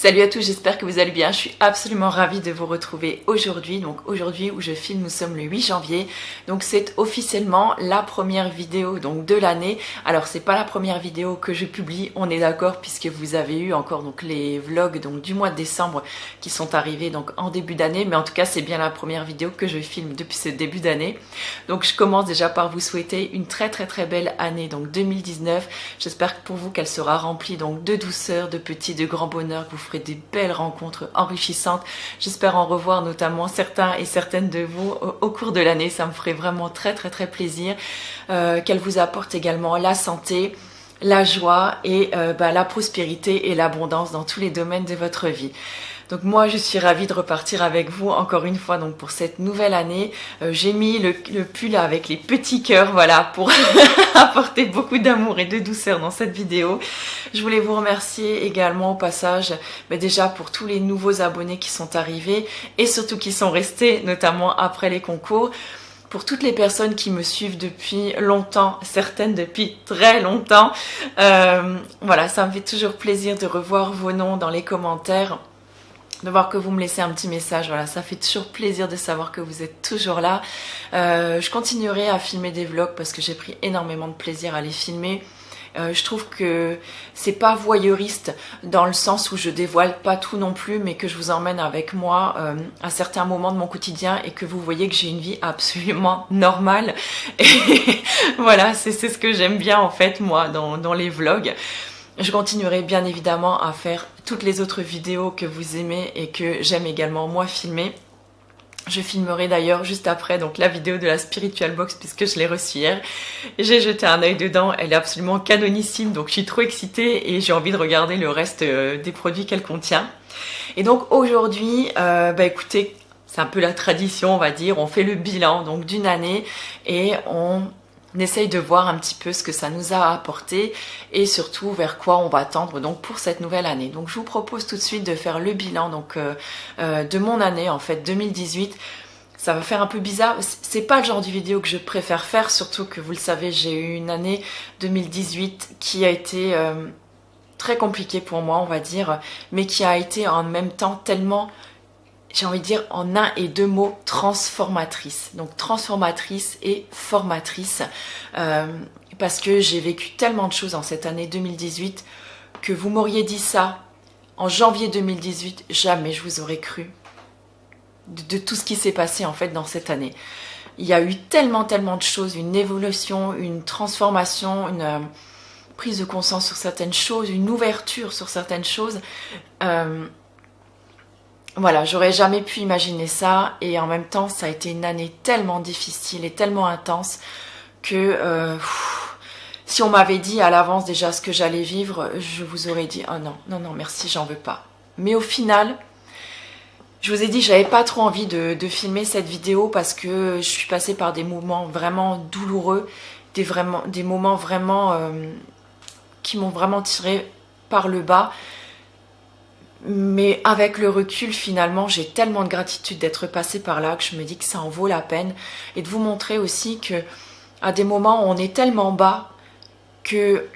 Salut à tous, j'espère que vous allez bien. Je suis absolument ravie de vous retrouver aujourd'hui. Donc aujourd'hui où je filme, nous sommes le 8 janvier. Donc c'est officiellement la première vidéo donc de l'année. Alors c'est pas la première vidéo que je publie, on est d'accord, puisque vous avez eu encore donc les vlogs donc du mois de décembre qui sont arrivés donc en début d'année. Mais en tout cas c'est bien la première vidéo que je filme depuis ce début d'année. Donc je commence déjà par vous souhaiter une très belle année donc 2019. J'espère pour vous qu'elle sera remplie donc de douceur, de petits, de grands bonheurs, que vous ferez des belles rencontres enrichissantes. J'espère en revoir notamment certains et certaines de vous au cours de l'année. Ça me ferait vraiment très plaisir. Qu'elle vous apporte également la santé, la joie et la prospérité et l'abondance dans tous les domaines de votre vie. Donc moi je suis ravie de repartir avec vous encore une fois donc pour cette nouvelle année. J'ai mis le pull avec les petits cœurs, voilà, pour apporter beaucoup d'amour et de douceur dans cette vidéo. Je voulais vous remercier également au passage déjà pour tous les nouveaux abonnés qui sont arrivés et surtout qui sont restés, notamment après les concours. Pour toutes les personnes qui me suivent depuis longtemps, certaines depuis très longtemps, voilà, ça me fait toujours plaisir de revoir vos noms dans les commentaires, de voir que vous me laissez un petit message. Voilà, ça fait toujours plaisir de savoir que vous êtes toujours là. Je continuerai à filmer des vlogs parce que j'ai pris énormément de plaisir à les filmer. Je trouve que c'est pas voyeuriste dans le sens où je dévoile pas tout non plus, mais que je vous emmène avec moi à certains moments de mon quotidien et que vous voyez que j'ai une vie absolument normale. Et voilà, c'est ce que j'aime bien en fait moi dans les vlogs. Je continuerai bien évidemment à faire toutes les autres vidéos que vous aimez et que j'aime également moi filmer. Je filmerai d'ailleurs juste après donc la vidéo de la Spiritual Box puisque je l'ai reçue hier. J'ai jeté un œil dedans, elle est absolument canonissime, donc je suis trop excitée et j'ai envie de regarder le reste des produits qu'elle contient. Et donc aujourd'hui, écoutez, c'est un peu la tradition on va dire, on fait le bilan donc d'une année et on essaye de voir un petit peu ce que ça nous a apporté et surtout vers quoi on va tendre donc pour cette nouvelle année. Donc je vous propose tout de suite de faire le bilan donc de mon année en fait 2018. Ça va faire un peu bizarre, c'est pas le genre de vidéo que je préfère faire, surtout que vous le savez, j'ai eu une année 2018 qui a été très compliquée pour moi on va dire, mais qui a été en même temps tellement, j'ai envie de dire en un et deux mots, transformatrice. Donc transformatrice et formatrice. Parce que j'ai vécu tellement de choses en cette année 2018 que vous m'auriez dit ça en janvier 2018, jamais je vous aurais cru de tout ce qui s'est passé en fait dans cette année. Il y a eu tellement de choses, une évolution, une transformation, une prise de conscience sur certaines choses, une ouverture sur certaines choses. Voilà, j'aurais jamais pu imaginer ça et en même temps ça a été une année tellement difficile et tellement intense que si on m'avait dit à l'avance déjà ce que j'allais vivre, je vous aurais dit oh non merci, j'en veux pas. Mais au final, je vous ai dit j'avais pas trop envie de filmer cette vidéo parce que je suis passée par des moments vraiment douloureux, des moments vraiment qui m'ont vraiment tiré par le bas. Mais avec le recul, finalement, j'ai tellement de gratitude d'être passée par là que je me dis que ça en vaut la peine. Et de vous montrer aussi que à des moments où on est tellement bas que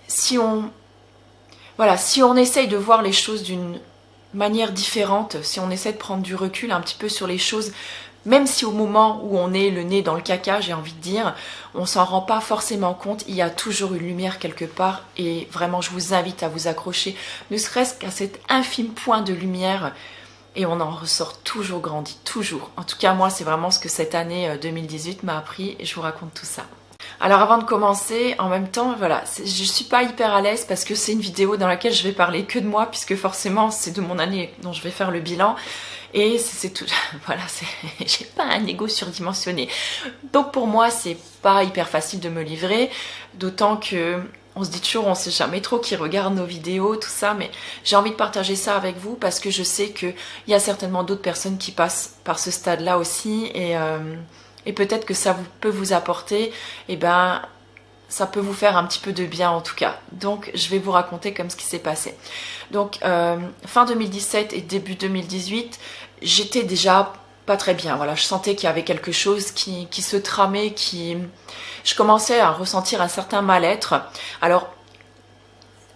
si on essaye de voir les choses d'une manière différente, si on essaie de prendre du recul un petit peu sur les choses, même si au moment où on est le nez dans le caca, j'ai envie de dire, on s'en rend pas forcément compte, il y a toujours une lumière quelque part et vraiment je vous invite à vous accrocher, ne serait-ce qu'à cet infime point de lumière et on en ressort toujours grandi, toujours. En tout cas moi c'est vraiment ce que cette année 2018 m'a appris et je vous raconte tout ça. Alors avant de commencer, en même temps, voilà, je suis pas hyper à l'aise parce que c'est une vidéo dans laquelle je vais parler que de moi puisque forcément c'est de mon année dont je vais faire le bilan. Et c'est tout, voilà, j'ai pas un ego surdimensionné. Donc pour moi, c'est pas hyper facile de me livrer, d'autant que on se dit toujours, on sait jamais trop qui regarde nos vidéos, tout ça, mais j'ai envie de partager ça avec vous parce que je sais qu'il y a certainement d'autres personnes qui passent par ce stade-là aussi et peut-être que ça peut vous apporter, ça peut vous faire un petit peu de bien en tout cas. Donc je vais vous raconter comme ce qui s'est passé. Donc fin 2017 et début 2018, j'étais déjà pas très bien. Voilà, je sentais qu'il y avait quelque chose qui se tramait, je commençais à ressentir un certain mal-être. Alors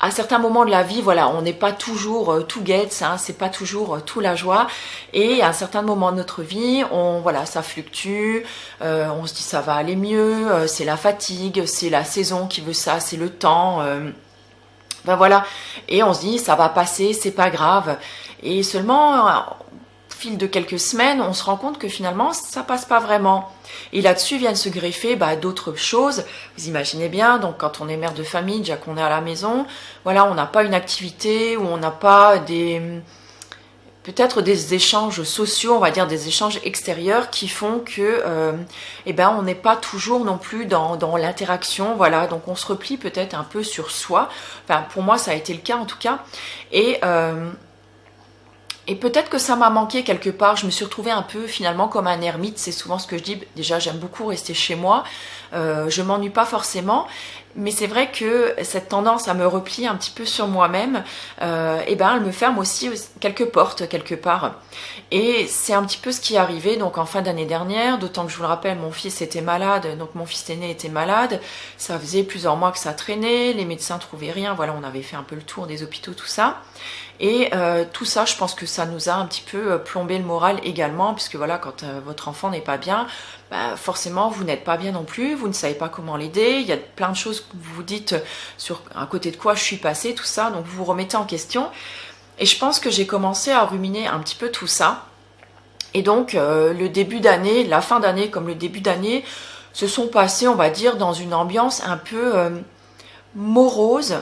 à certains moments de la vie, voilà, on n'est pas toujours tout gaieté, hein, c'est pas toujours tout la joie. Et à un certain moment de notre vie, voilà, ça fluctue, on se dit ça va aller mieux, c'est la fatigue, c'est la saison qui veut ça, c'est le temps. Ben voilà, et on se dit ça va passer, c'est pas grave. Et seulement, au fil de quelques semaines, on se rend compte que finalement, ça passe pas vraiment. Et là-dessus viennent se greffer d'autres choses. Vous imaginez bien, donc quand on est mère de famille, déjà qu'on est à la maison, voilà, on n'a pas une activité, ou on n'a pas peut-être des échanges sociaux, on va dire des échanges extérieurs qui font que on n'est pas toujours non plus dans l'interaction, voilà, donc on se replie peut-être un peu sur soi. Enfin, pour moi ça a été le cas en tout cas, et peut-être que ça m'a manqué quelque part. Je me suis retrouvée un peu finalement comme un ermite, c'est souvent ce que je dis. Déjà j'aime beaucoup rester chez moi, je m'ennuie pas forcément, mais c'est vrai que cette tendance à me replier un petit peu sur moi-même, elle me ferme aussi quelques portes quelque part. Et c'est un petit peu ce qui est arrivé donc en fin d'année dernière, d'autant que je vous le rappelle, mon fils était malade, donc mon fils aîné était malade, ça faisait plusieurs mois que ça traînait, les médecins trouvaient rien, voilà, on avait fait un peu le tour des hôpitaux, tout ça. Et tout ça, je pense que ça nous a un petit peu plombé le moral également, puisque voilà, quand votre enfant n'est pas bien, forcément vous n'êtes pas bien non plus, vous ne savez pas comment l'aider, il y a plein de choses que vous vous dites sur à côté de quoi je suis passée, tout ça, donc vous vous remettez en question. Et je pense que j'ai commencé à ruminer un petit peu tout ça. Et donc le début d'année, la fin d'année comme le début d'année, se sont passés, on va dire, dans une ambiance un peu morose.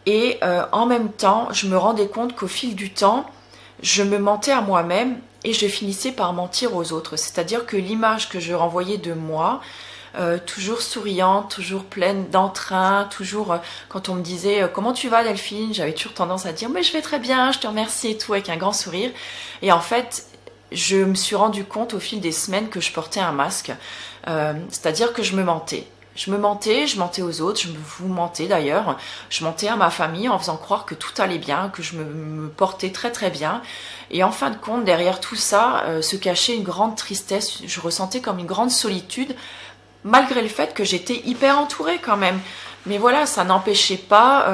Et en même temps, je me rendais compte qu'au fil du temps, je me mentais à moi-même et je finissais par mentir aux autres. C'est-à-dire que l'image que je renvoyais de moi, toujours souriante, toujours pleine d'entrain, toujours quand on me disait comment tu vas Delphine, j'avais toujours tendance à dire mais je vais très bien, je te remercie et tout, avec un grand sourire. Et en fait, je me suis rendu compte au fil des semaines que je portais un masque, c'est-à-dire que je me mentais. Je mentais aux autres, je vous mentais d'ailleurs, je mentais à ma famille en faisant croire que tout allait bien, que je me portais très très bien. Et en fin de compte, derrière tout ça, se cachait une grande tristesse, je ressentais comme une grande solitude, malgré le fait que j'étais hyper entourée quand même. Mais voilà, ça n'empêchait pas.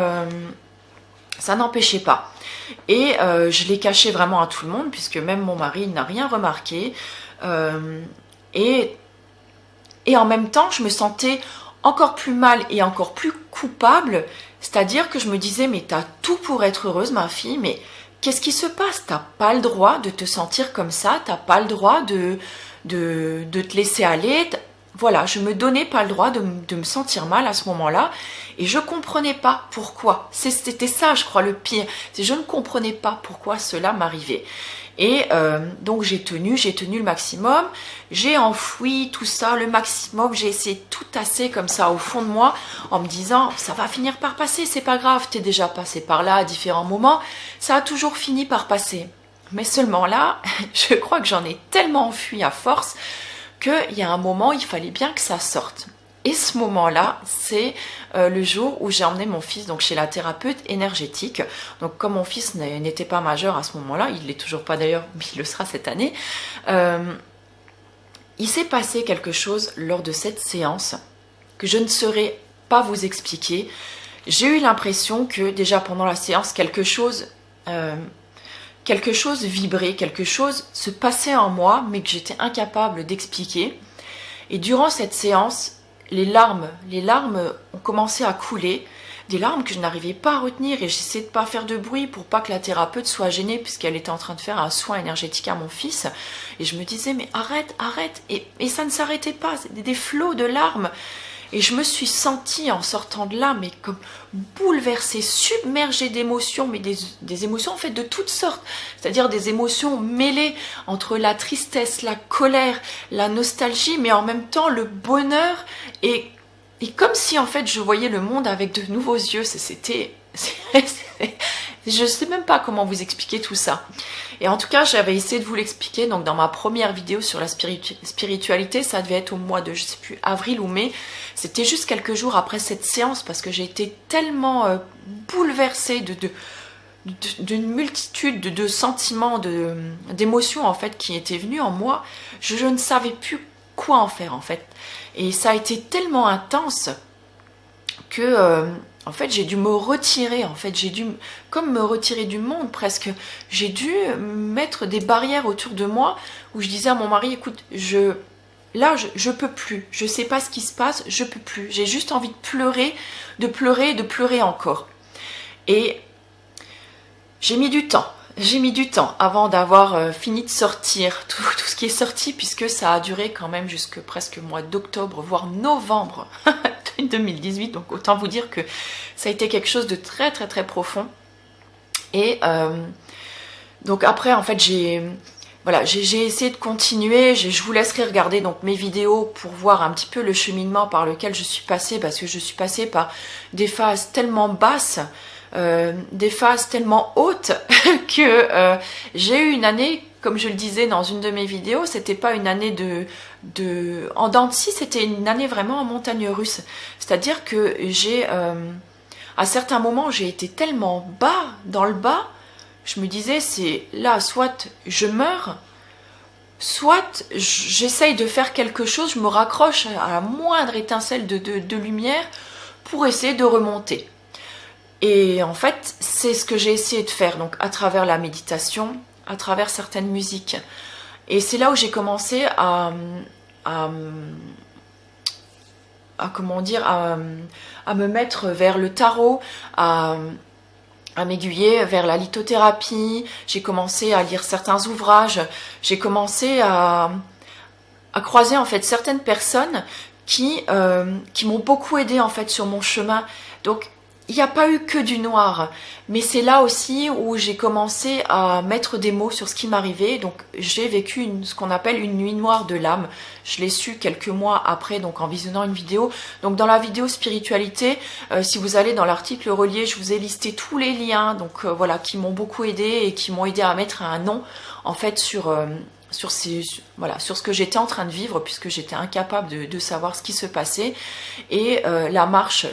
Et je l'ai caché vraiment à tout le monde, puisque même mon mari n'a rien remarqué. Et en même temps, je me sentais encore plus mal et encore plus coupable. C'est-à-dire que je me disais, mais t'as tout pour être heureuse, ma fille, mais qu'est-ce qui se passe? T'as pas le droit de te sentir comme ça, t'as pas le droit de te laisser aller. Voilà, je me donnais pas le droit de me sentir mal à ce moment-là. Et je comprenais pas pourquoi. C'était ça, je crois, le pire. Je ne comprenais pas pourquoi cela m'arrivait. Et donc j'ai tenu le maximum, j'ai enfoui tout ça, le maximum, j'ai essayé de tout tasser comme ça au fond de moi, en me disant ça va finir par passer, c'est pas grave, t'es déjà passé par là à différents moments, ça a toujours fini par passer. Mais seulement là, je crois que j'en ai tellement enfui à force qu'il y a un moment, il fallait bien que ça sorte. Et ce moment-là, c'est le jour où j'ai emmené mon fils donc chez la thérapeute énergétique. Donc comme mon fils n'était pas majeur à ce moment-là, il ne l'est toujours pas d'ailleurs, mais il le sera cette année, il s'est passé quelque chose lors de cette séance que je ne saurais pas vous expliquer. J'ai eu l'impression que déjà pendant la séance, quelque chose vibrait, quelque chose se passait en moi, mais que j'étais incapable d'expliquer. Et durant cette séance, les larmes ont commencé à couler, des larmes que je n'arrivais pas à retenir, et j'essayais de pas faire de bruit pour pas que la thérapeute soit gênée puisqu'elle était en train de faire un soin énergétique à mon fils. Et je me disais mais arrête, et ça ne s'arrêtait pas, c'était des flots de larmes. Et je me suis sentie en sortant de là, mais comme bouleversée, submergée d'émotions, mais des émotions en fait de toutes sortes, c'est-à-dire des émotions mêlées entre la tristesse, la colère, la nostalgie, mais en même temps le bonheur, et comme si en fait je voyais le monde avec de nouveaux yeux. Je ne sais même pas comment vous expliquer tout ça. Et en tout cas, j'avais essayé de vous l'expliquer donc dans ma première vidéo sur la spiritualité, ça devait être au mois de, je sais plus, avril ou mai. C'était juste quelques jours après cette séance parce que j'ai été tellement bouleversée d'une multitude de sentiments, d'émotions en fait qui étaient venus en moi. Je ne savais plus quoi en faire en fait. Et ça a été tellement intense que en fait, j'ai dû me retirer, en fait, j'ai dû, comme me retirer du monde presque, j'ai dû mettre des barrières autour de moi, où je disais à mon mari, écoute, là, je peux plus, je sais pas ce qui se passe, je peux plus, j'ai juste envie de pleurer, de pleurer, de pleurer encore. Et j'ai mis du temps avant d'avoir fini de sortir tout ce qui est sorti, puisque ça a duré quand même jusque presque le mois d'octobre, voire novembre 2018, donc autant vous dire que ça a été quelque chose de très très très profond. Et donc après, en fait, j'ai essayé de continuer. Je vous laisserai regarder donc mes vidéos pour voir un petit peu le cheminement par lequel je suis passée, parce que je suis passée par des phases tellement basses, des phases tellement hautes que j'ai eu une année, comme je le disais dans une de mes vidéos, c'était pas une année en dents de scie, c'était une année vraiment en montagne russe. C'est-à-dire que à certains moments, j'ai été tellement bas, dans le bas, je me disais, c'est là, soit je meurs, soit j'essaye de faire quelque chose, je me raccroche à la moindre étincelle de lumière pour essayer de remonter. Et en fait, c'est ce que j'ai essayé de faire, donc à travers la méditation, à travers certaines musiques. Et c'est là où j'ai commencé à me mettre vers le tarot, à m'aiguiller vers la lithothérapie. J'ai commencé à lire certains ouvrages. J'ai commencé à croiser en fait certaines personnes qui m'ont beaucoup aidé en fait sur mon chemin. Donc il n'y a pas eu que du noir, mais c'est là aussi où j'ai commencé à mettre des mots sur ce qui m'arrivait. Donc j'ai vécu ce qu'on appelle une nuit noire de l'âme. Je l'ai su quelques mois après, donc en visionnant une vidéo. Donc dans la vidéo spiritualité, si vous allez dans l'article relié, je vous ai listé tous les liens, donc voilà, qui m'ont beaucoup aidé et qui m'ont aidé à mettre un nom en fait sur ce que j'étais en train de vivre, puisque j'étais incapable de savoir ce qui se passait. Et la marche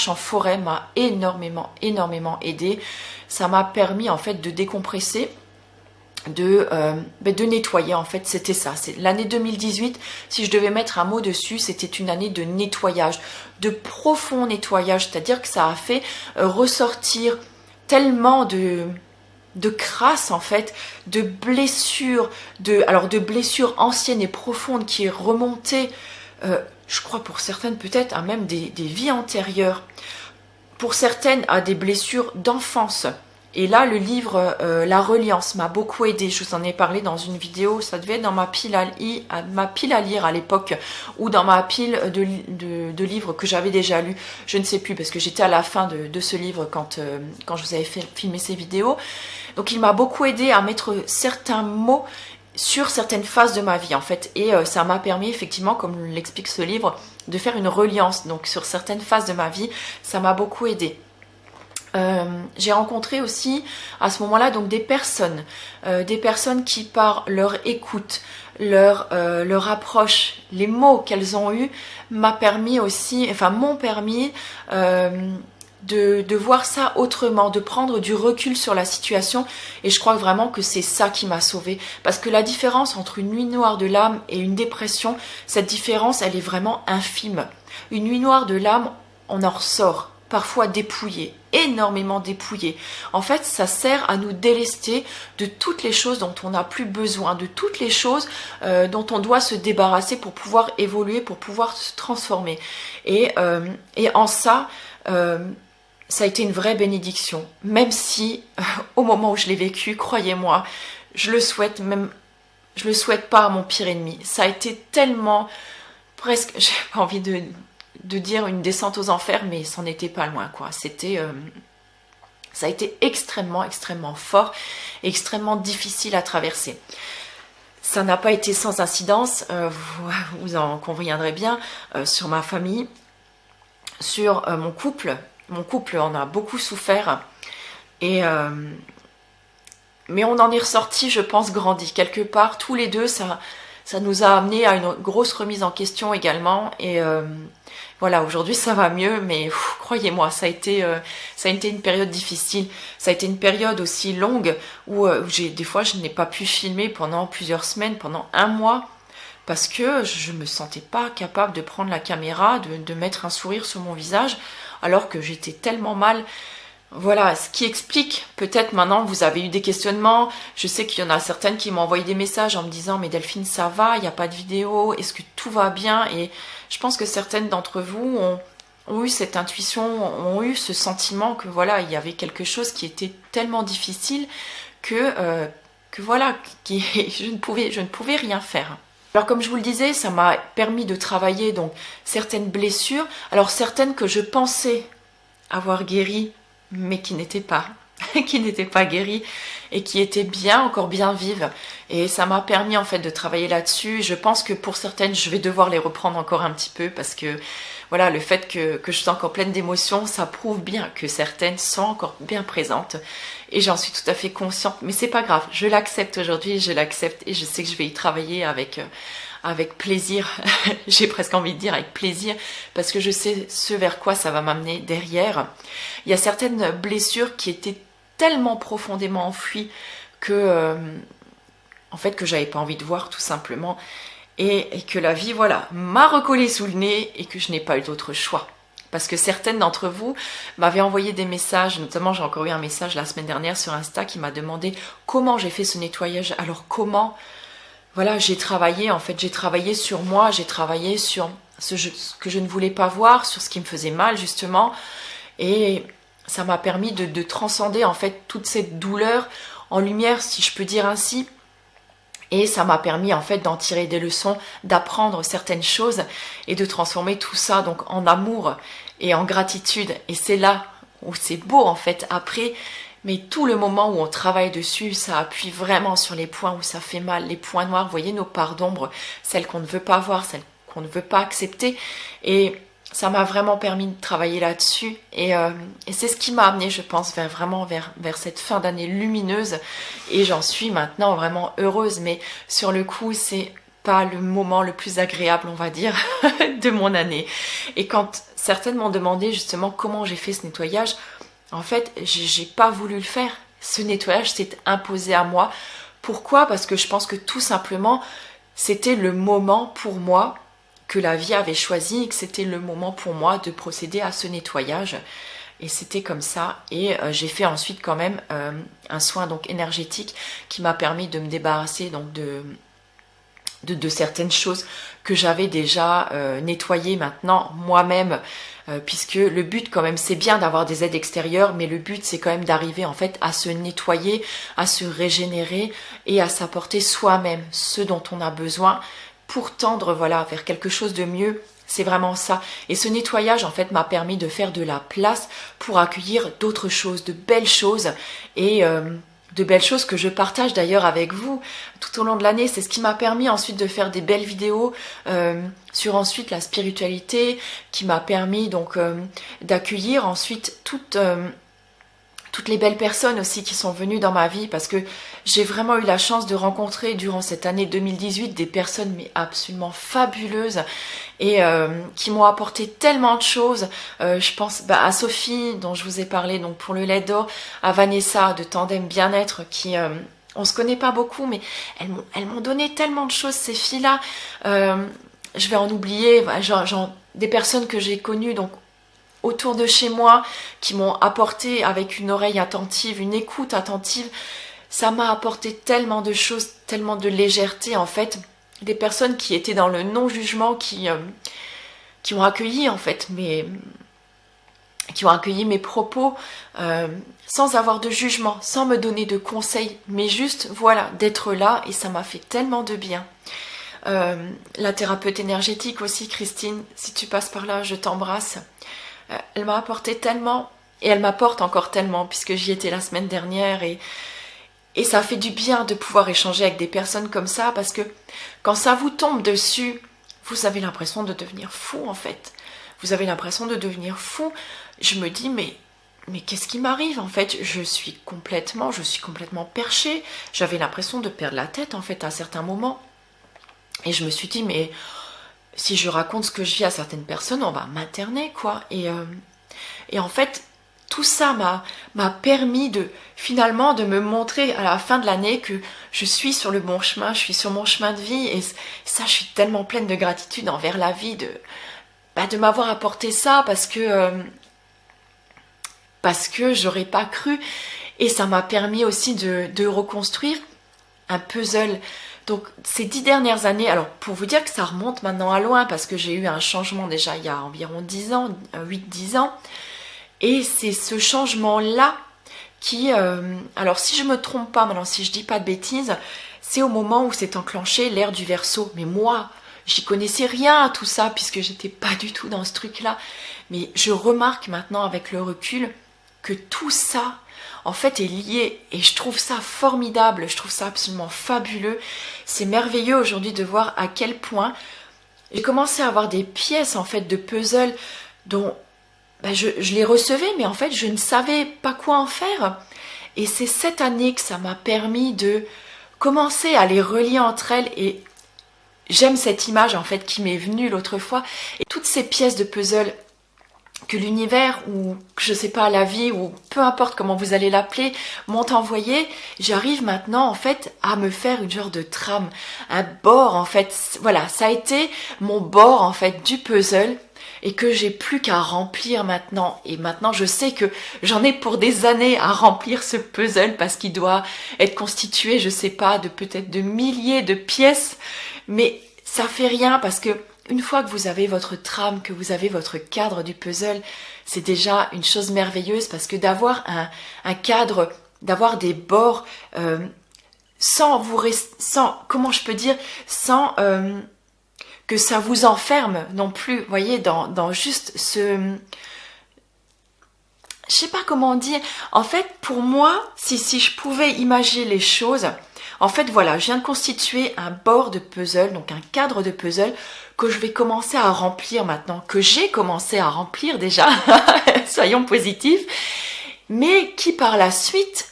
en forêt m'a énormément aidé. Ça m'a permis en fait de décompresser, de nettoyer. En fait, c'était ça, c'est l'année 2018. Si je devais mettre un mot dessus, c'était une année de nettoyage, de profond nettoyage. C'est-à-dire que ça a fait ressortir tellement de crasse en fait, de blessures, de blessures anciennes et profondes qui est remontée, je crois pour certaines peut-être à même des vies antérieures, pour certaines à des blessures d'enfance. Et là, le livre La Reliance m'a beaucoup aidé. Je vous en ai parlé dans une vidéo. Ça devait être dans ma pile à lire à l'époque, ou dans ma pile de livres que j'avais déjà lus. Je ne sais plus, parce que j'étais à la fin de ce livre quand je vous avais filmé ces vidéos. Donc il m'a beaucoup aidé à mettre certains mots sur certaines phases de ma vie en fait. Et ça m'a permis effectivement, comme l'explique ce livre, de faire une reliance. Donc sur certaines phases de ma vie, ça m'a beaucoup aidé. J'ai rencontré aussi à ce moment-là donc des personnes qui par leur écoute, leur approche, les mots qu'elles ont eus m'ont permis de voir ça autrement, de prendre du recul sur la situation. Et je crois vraiment que c'est ça qui m'a sauvée, parce que la différence entre une nuit noire de l'âme et une dépression, cette différence elle est vraiment infime. Une nuit noire de l'âme, on en ressort parfois dépouillé, énormément dépouillé. En fait, ça sert à nous délester de toutes les choses dont on n'a plus besoin, de toutes les choses dont on doit se débarrasser pour pouvoir évoluer, pour pouvoir se transformer. Et en ça, ça a été une vraie bénédiction. Même si, au moment où je l'ai vécu, croyez-moi, je le souhaite pas à mon pire ennemi. Ça a été tellement, presque, j'ai pas envie de dire une descente aux enfers, mais c'en était pas loin, quoi. Ça a été extrêmement fort, extrêmement difficile à traverser. Ça n'a pas été sans incidence, vous en conviendrez bien, sur ma famille, sur mon couple. Mon couple en a beaucoup souffert, mais on en est ressorti, je pense, grandi. Quelque part, tous les deux, ça nous a amené à une grosse remise en question également. Et voilà, aujourd'hui ça va mieux, mais croyez-moi, ça a été une période difficile. Ça a été une période aussi longue où des fois je n'ai pas pu filmer pendant plusieurs semaines, pendant un mois, parce que je me sentais pas capable de prendre la caméra, de mettre un sourire sur mon visage, alors que j'étais tellement mal. Voilà, ce qui explique, peut-être maintenant vous avez eu des questionnements, je sais qu'il y en a certaines qui m'ont envoyé des messages en me disant mais Delphine ça va, il n'y a pas de vidéo, est-ce que tout va bien? Et je pense que certaines d'entre vous ont eu cette intuition, ont eu ce sentiment que voilà, il y avait quelque chose qui était tellement difficile que voilà, je ne pouvais rien faire. Alors comme je vous le disais, ça m'a permis de travailler donc certaines blessures, alors certaines que je pensais avoir guéries, mais qui n'étaient pas, qui n'étaient pas guéries et qui étaient bien, encore bien vives. Et ça m'a permis en fait de travailler là-dessus. Je pense que pour certaines, je vais devoir les reprendre encore un petit peu parce que voilà, le fait que je sois encore pleine d'émotions, ça prouve bien que certaines sont encore bien présentes. Et j'en suis tout à fait consciente, mais c'est pas grave, je l'accepte aujourd'hui, je l'accepte et je sais que je vais y travailler avec plaisir, j'ai presque envie de dire avec plaisir, parce que je sais ce vers quoi ça va m'amener derrière. Il y a certaines blessures qui étaient tellement profondément enfouies que, en fait, que j'avais pas envie de voir tout simplement, et que la vie, voilà, m'a recollé sous le nez et que je n'ai pas eu d'autre choix. Parce que certaines d'entre vous m'avaient envoyé des messages, notamment j'ai encore eu un message la semaine dernière sur Insta qui m'a demandé comment j'ai fait ce nettoyage. Alors comment, voilà, j'ai travaillé, en fait j'ai travaillé sur moi, j'ai travaillé sur ce que je ne voulais pas voir, sur ce qui me faisait mal justement. Et ça m'a permis de transcender en fait toute cette douleur en lumière, si je peux dire ainsi. Et ça m'a permis en fait d'en tirer des leçons, d'apprendre certaines choses et de transformer tout ça donc en amour et en gratitude. Et c'est là où c'est beau en fait après, mais tout le moment où on travaille dessus, ça appuie vraiment sur les points où ça fait mal, les points noirs, vous voyez nos parts d'ombre, celles qu'on ne veut pas voir, celles qu'on ne veut pas accepter. Et ça m'a vraiment permis de travailler là-dessus et c'est ce qui m'a amené, je pense, vers cette fin d'année lumineuse et j'en suis maintenant vraiment heureuse, mais sur le coup, c'est pas le moment le plus agréable, on va dire, de mon année. Et quand certaines m'ont demandé justement comment j'ai fait ce nettoyage, en fait, j'ai pas voulu le faire. Ce nettoyage s'est imposé à moi. Pourquoi? Parce que je pense que tout simplement, c'était le moment pour moi que la vie avait choisi et que c'était le moment pour moi de procéder à ce nettoyage. Et c'était comme ça. Et j'ai fait ensuite quand même un soin donc énergétique qui m'a permis de me débarrasser donc de certaines choses que j'avais déjà nettoyées maintenant moi-même. Puisque le but quand même c'est bien d'avoir des aides extérieures, mais le but c'est quand même d'arriver en fait à se nettoyer, à se régénérer et à s'apporter soi-même ce dont on a besoin pour tendre voilà vers quelque chose de mieux. C'est vraiment ça. Et ce nettoyage en fait m'a permis de faire de la place pour accueillir d'autres choses, de belles choses et de belles choses que je partage d'ailleurs avec vous tout au long de l'année. C'est ce qui m'a permis ensuite de faire des belles vidéos sur ensuite la spiritualité, qui m'a permis donc d'accueillir ensuite toutes les belles personnes aussi qui sont venues dans ma vie, parce que j'ai vraiment eu la chance de rencontrer durant cette année 2018 des personnes mais absolument fabuleuses et qui m'ont apporté tellement de choses. Je pense à Sophie dont je vous ai parlé donc pour le lait d'or, à Vanessa de Tandem Bien-être qui on se connaît pas beaucoup mais elles m'ont donné tellement de choses ces filles-là. Je vais en oublier, des personnes que j'ai connues donc autour de chez moi, qui m'ont apporté avec une oreille attentive, une écoute attentive. Ça m'a apporté tellement de choses, tellement de légèreté en fait. Des personnes qui étaient dans le non-jugement, qui ont accueilli en fait qui ont accueilli mes propos sans avoir de jugement, sans me donner de conseils, mais juste voilà, d'être là, et ça m'a fait tellement de bien. La thérapeute énergétique aussi, Christine, si tu passes par là, je t'embrasse. Elle m'a apporté tellement, et elle m'apporte encore tellement, puisque j'y étais la semaine dernière, et ça fait du bien de pouvoir échanger avec des personnes comme ça, parce que quand ça vous tombe dessus, vous avez l'impression de devenir fou en fait. Vous avez l'impression de devenir fou. Je me dis, mais qu'est-ce qui m'arrive en fait? Je suis complètement perchée. J'avais l'impression de perdre la tête en fait à certains moments. Et je me suis dit, mais si je raconte ce que je vis à certaines personnes, on va m'interner, quoi. Et en fait, tout ça m'a permis finalement de me montrer à la fin de l'année que je suis sur le bon chemin, je suis sur mon chemin de vie. Et ça, je suis tellement pleine de gratitude envers la vie de m'avoir apporté ça, parce que parce que j'aurais pas cru. Et ça m'a permis aussi de reconstruire un puzzle. Donc ces 10 dernières années, alors pour vous dire que ça remonte maintenant à loin, parce que j'ai eu un changement déjà il y a environ 10 ans, 8-10 ans, et c'est ce changement-là qui, alors si je me trompe pas maintenant, si je dis pas de bêtises, c'est au moment où s'est enclenché l'ère du Verseau. Mais moi, j'y connaissais rien à tout ça, puisque j'étais pas du tout dans ce truc-là. Mais je remarque maintenant avec le recul que tout ça, en fait, est lié, et je trouve ça formidable, je trouve ça absolument fabuleux. C'est merveilleux aujourd'hui de voir à quel point j'ai commencé à avoir des pièces en fait de puzzle dont je les recevais, mais en fait je ne savais pas quoi en faire. Et c'est cette année que ça m'a permis de commencer à les relier entre elles, et j'aime cette image en fait qui m'est venue l'autre fois. Et toutes ces pièces de puzzle que l'univers, ou je sais pas, la vie, ou peu importe comment vous allez l'appeler, m'ont envoyé, j'arrive maintenant en fait à me faire une genre de trame, un bord en fait. Voilà, ça a été mon bord en fait du puzzle, et que j'ai plus qu'à remplir maintenant. Et maintenant je sais que j'en ai pour des années à remplir ce puzzle, parce qu'il doit être constitué, je sais pas, de peut-être de milliers de pièces, mais ça fait rien, parce que une fois que vous avez votre trame, que vous avez votre cadre du puzzle, c'est déjà une chose merveilleuse, parce que d'avoir un cadre, d'avoir des bords sans comment je peux dire, sans que ça vous enferme non plus, vous voyez, dans juste ce... Je sais pas comment dire. En fait, pour moi, si je pouvais imaginer les choses, en fait, voilà, je viens de constituer un bord de puzzle, donc un cadre de puzzle, que je vais commencer à remplir maintenant, que j'ai commencé à remplir déjà, soyons positifs, mais qui par la suite,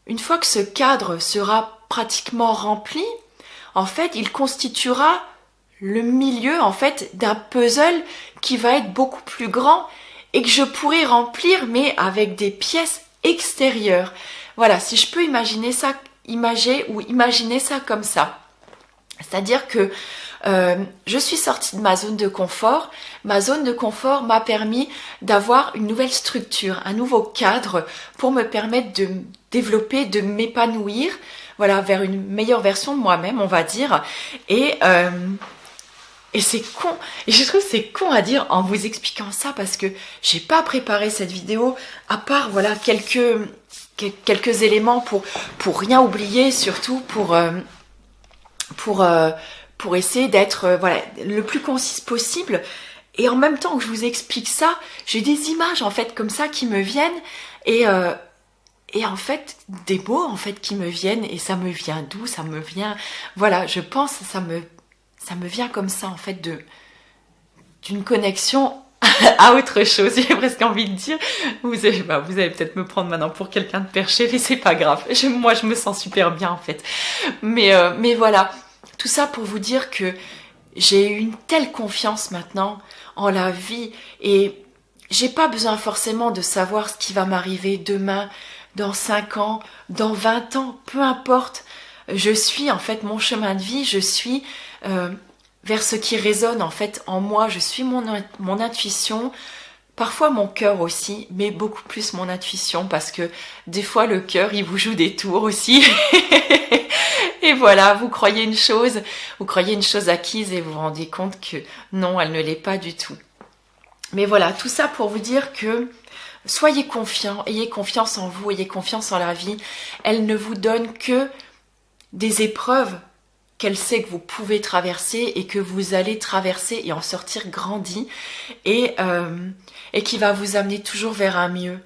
une fois que ce cadre sera pratiquement rempli, en fait, il constituera le milieu, en fait, d'un puzzle qui va être beaucoup plus grand, et que je pourrais remplir, mais avec des pièces extérieures. Voilà, si je peux imaginer ça comme ça. C'est-à-dire que je suis sortie de ma zone de confort. Ma zone de confort m'a permis d'avoir une nouvelle structure, un nouveau cadre pour me permettre de me développer, de m'épanouir, voilà, vers une meilleure version de moi-même, on va dire. Et c'est con, et je trouve c'est con à dire en vous expliquant ça, parce que j'ai pas préparé cette vidéo, à part voilà quelques éléments pour rien oublier, surtout pour essayer d'être voilà le plus concise possible. Et en même temps que je vous explique ça, j'ai des images en fait comme ça qui me viennent, et en fait des mots en fait qui me viennent, et ça me vient d'où? Ça me vient, voilà, je pense, ça me vient comme ça en fait d'une connexion à autre chose. J'ai presque envie de dire, vous allez peut-être me prendre maintenant pour quelqu'un de perché, mais c'est pas grave. Moi je me sens super bien en fait. Mais voilà, tout ça pour vous dire que j'ai eu une telle confiance maintenant en la vie, et j'ai pas besoin forcément de savoir ce qui va m'arriver demain, dans 5 ans, dans 20 ans, peu importe. Je suis en fait mon chemin de vie, je suis vers ce qui résonne en fait en moi, je suis mon intuition, parfois mon cœur aussi, mais beaucoup plus mon intuition, parce que des fois le cœur il vous joue des tours aussi. Et voilà, vous croyez une chose acquise, et vous vous rendez compte que non, elle ne l'est pas du tout. Mais voilà, tout ça pour vous dire que soyez confiants, ayez confiance en vous, ayez confiance en la vie. Elle ne vous donne que des épreuves qu'elle sait que vous pouvez traverser, et que vous allez traverser et en sortir grandi, et qui va vous amener toujours vers un mieux.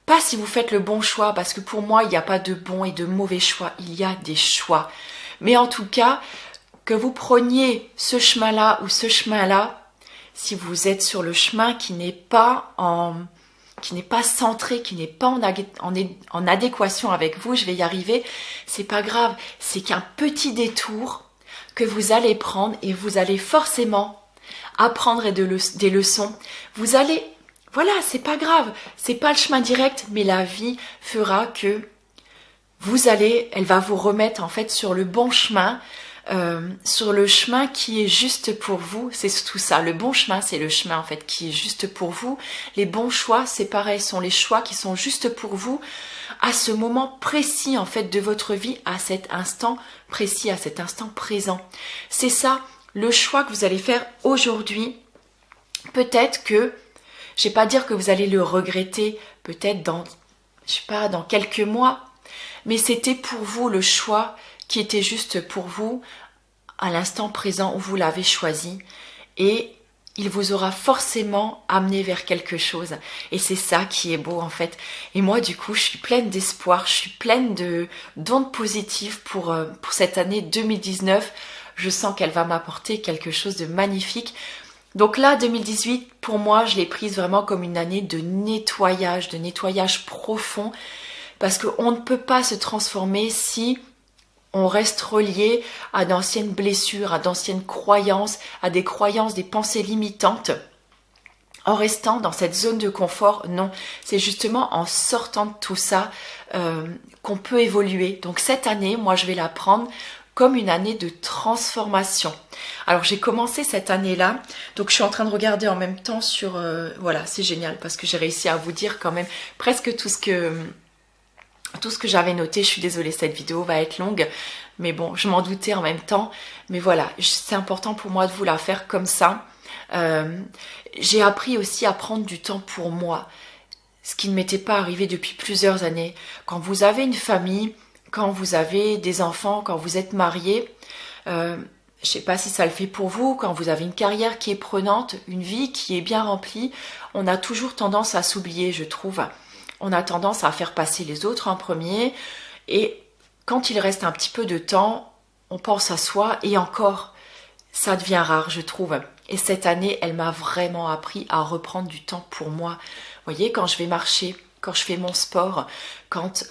Pas si vous faites le bon choix, parce que pour moi, il n'y a pas de bon et de mauvais choix, il y a des choix. Mais en tout cas, que vous preniez ce chemin-là ou ce chemin-là, si vous êtes sur le chemin qui n'est pas centré, qui n'est pas en adéquation avec vous, je vais y arriver, c'est pas grave, c'est qu'un petit détour que vous allez prendre, et vous allez forcément apprendre des leçons. Vous allez, voilà, c'est pas grave, c'est pas le chemin direct, mais la vie fera que elle va vous remettre en fait sur le bon chemin, sur le chemin qui est juste pour vous. C'est tout ça, le bon chemin, c'est le chemin en fait qui est juste pour vous. Les bons choix, c'est pareil, sont les choix qui sont juste pour vous à ce moment précis en fait de votre vie, à cet instant précis, à cet instant présent. C'est ça, le choix que vous allez faire aujourd'hui. Peut-être que, je vais pas dire que vous allez le regretter, peut-être dans, je sais pas, dans quelques mois, mais c'était pour vous le choix qui était juste pour vous à l'instant présent où vous l'avez choisi, et il vous aura forcément amené vers quelque chose. Et c'est ça qui est beau en fait. Et moi du coup, je suis pleine d'espoir, je suis pleine d'ondes positives pour cette année 2019. Je sens qu'elle va m'apporter quelque chose de magnifique. Donc là, 2018, pour moi, je l'ai prise vraiment comme une année de nettoyage profond, parce qu'on ne peut pas se transformer si on reste relié à d'anciennes blessures, à d'anciennes croyances, à des croyances, des pensées limitantes. En restant dans cette zone de confort, non. C'est justement en sortant de tout ça qu'on peut évoluer. Donc cette année, moi, je vais la prendre comme une année de transformation. Alors j'ai commencé cette année-là, donc je suis en train de regarder en même temps sur... voilà, c'est génial parce que j'ai réussi à vous dire quand même presque tout ce que j'avais noté. Je suis désolée, cette vidéo va être longue, mais bon, je m'en doutais en même temps. Mais voilà, c'est important pour moi de vous la faire comme ça. J'ai appris aussi à prendre du temps pour moi, ce qui ne m'était pas arrivé depuis plusieurs années. Quand vous avez une famille, quand vous avez des enfants, quand vous êtes marié, je sais pas si ça le fait pour vous, quand vous avez une carrière qui est prenante, une vie qui est bien remplie, on a toujours tendance à s'oublier, je trouve. On a tendance à faire passer les autres en premier, et quand il reste un petit peu de temps, on pense à soi, et encore, ça devient rare, je trouve. Et cette année, elle m'a vraiment appris à reprendre du temps pour moi. Vous voyez, quand je vais marcher, quand je fais mon sport, quand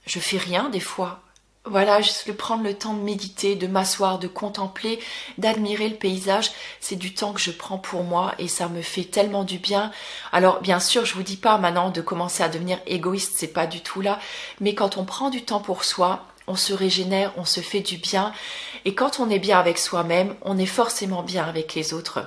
je fais rien des fois. Voilà, juste de prendre le temps de méditer, de m'asseoir, de contempler, d'admirer le paysage, c'est du temps que je prends pour moi et ça me fait tellement du bien. Alors bien sûr, je vous dis pas maintenant de commencer à devenir égoïste, c'est pas du tout là, mais quand on prend du temps pour soi, on se régénère, on se fait du bien, et quand on est bien avec soi-même, on est forcément bien avec les autres.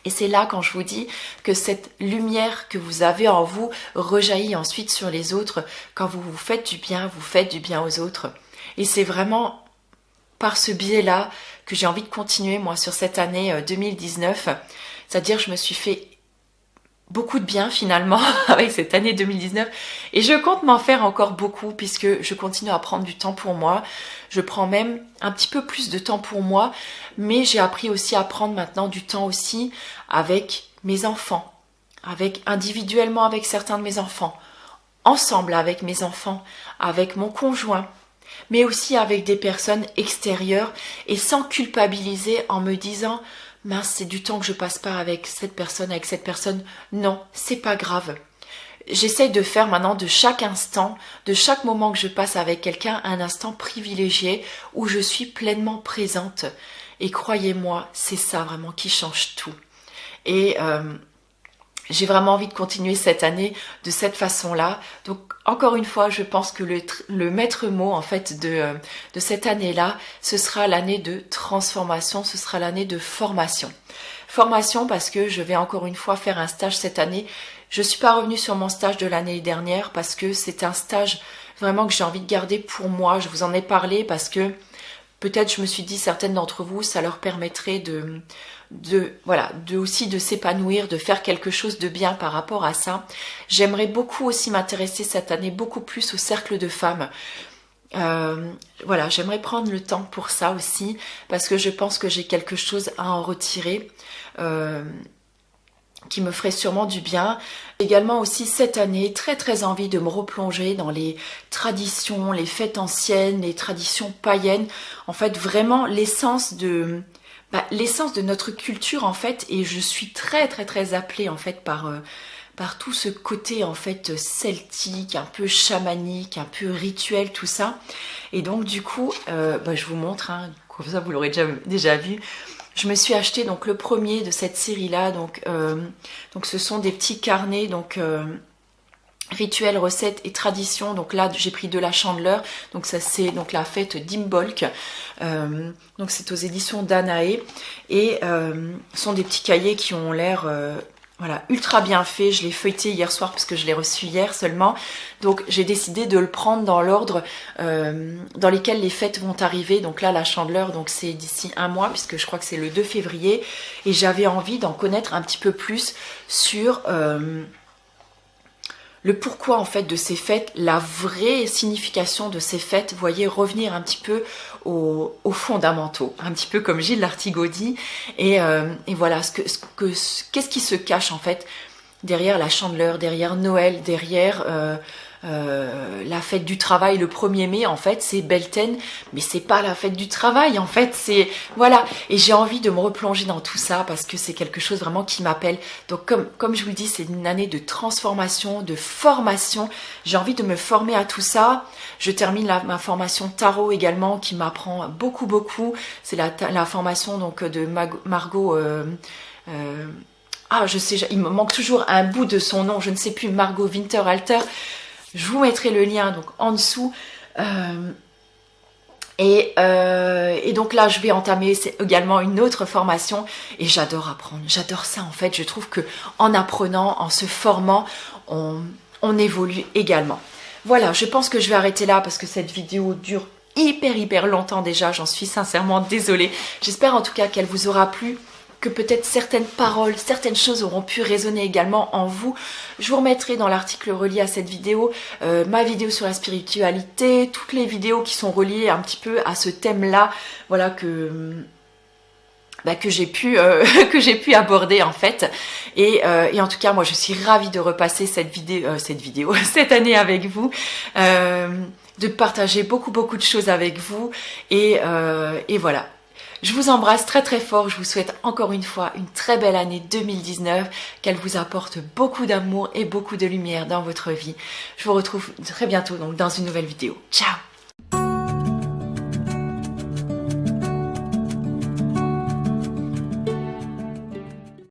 Et c'est là quand je vous dis que cette lumière que vous avez en vous rejaillit ensuite sur les autres. Quand vous vous faites du bien, vous faites du bien aux autres. Et c'est vraiment par ce biais-là que j'ai envie de continuer moi sur cette année 2019. C'est-à-dire je me suis fait beaucoup de bien finalement avec cette année 2019 et je compte m'en faire encore beaucoup puisque je continue à prendre du temps pour moi. Je prends même un petit peu plus de temps pour moi, mais j'ai appris aussi à prendre maintenant du temps aussi avec mes enfants, avec individuellement avec certains de mes enfants, ensemble avec mes enfants, avec mon conjoint, mais aussi avec des personnes extérieures et sans culpabiliser en me disant mince, c'est du temps que je passe pas avec cette personne. Non, c'est pas grave. J'essaye de faire maintenant de chaque instant, de chaque moment que je passe avec quelqu'un, un instant privilégié où je suis pleinement présente. Et croyez-moi, c'est ça vraiment qui change tout. Et j'ai vraiment envie de continuer cette année de cette façon-là. Donc encore une fois, je pense que le maître mot en fait de cette année-là, ce sera l'année de transformation, ce sera l'année de formation. Formation parce que je vais encore une fois faire un stage cette année. Je ne suis pas revenue sur mon stage de l'année dernière parce que c'est un stage vraiment que j'ai envie de garder pour moi. Je vous en ai parlé parce que peut-être je me suis dit certaines d'entre vous, ça leur permettrait aussi de s'épanouir, de faire quelque chose de bien par rapport à ça. J'aimerais beaucoup aussi m'intéresser cette année beaucoup plus au cercle de femmes. Voilà, j'aimerais prendre le temps pour ça aussi parce que je pense que j'ai quelque chose à en retirer qui me ferait sûrement du bien. Également aussi cette année, très envie de me replonger dans les traditions, les fêtes anciennes, les traditions païennes. En fait, vraiment l'essence de notre culture en fait, et je suis très appelée en fait par tout ce côté en fait celtique, un peu chamanique, un peu rituel, tout ça. Et donc du coup, je vous montre, hein, comme ça vous l'aurez déjà vu. Je me suis acheté donc le premier de cette série là, donc ce sont des petits carnets, donc Rituel, recettes et traditions. Donc là j'ai pris de la Chandeleur, donc ça c'est donc la fête d'Imbolc, donc c'est aux éditions Danae, et ce sont des petits cahiers qui ont l'air voilà, ultra bien faits. Je l'ai feuilleté hier soir parce que je l'ai reçu hier seulement, donc j'ai décidé de le prendre dans l'ordre dans lesquels les fêtes vont arriver. Donc là la Chandeleur, donc c'est d'ici un mois puisque je crois que c'est le 2 février, et j'avais envie d'en connaître un petit peu plus sur le pourquoi en fait de ces fêtes, la vraie signification de ces fêtes, vous voyez, revenir un petit peu aux fondamentaux, un petit peu comme Gilles Lartigot dit, et voilà, qu'est-ce qui se cache en fait derrière la Chandeleur, derrière Noël, derrière la fête du travail le 1er mai. En fait c'est Beltane, mais c'est pas la fête du travail en fait, c'est voilà, et j'ai envie de me replonger dans tout ça parce que c'est quelque chose vraiment qui m'appelle. Donc comme je vous le dis, c'est une année de transformation, de formation, j'ai envie de me former à tout ça. Je termine ma formation tarot également qui m'apprend beaucoup, c'est la formation donc de Margot je sais, il me manque toujours un bout de son nom, je ne sais plus, Margot Winterhalter. Je vous mettrai le lien donc en dessous. Et donc là, je vais entamer également une autre formation. Et j'adore apprendre. J'adore ça en fait. Je trouve que en apprenant, en se formant, on évolue également. Voilà, je pense que je vais arrêter là parce que cette vidéo dure hyper longtemps déjà. J'en suis sincèrement désolée. J'espère en tout cas qu'elle vous aura plu, que peut-être certaines paroles, certaines choses auront pu résonner également en vous. Je vous remettrai dans l'article relié à cette vidéo ma vidéo sur la spiritualité, toutes les vidéos qui sont reliées un petit peu à ce thème-là, voilà, que j'ai pu aborder en fait, et en tout cas moi je suis ravie de repasser cette année avec vous, de partager beaucoup de choses avec vous, et voilà. Je vous embrasse très fort, je vous souhaite encore une fois une très belle année 2019, qu'elle vous apporte beaucoup d'amour et beaucoup de lumière dans votre vie. Je vous retrouve très bientôt donc dans une nouvelle vidéo. Ciao!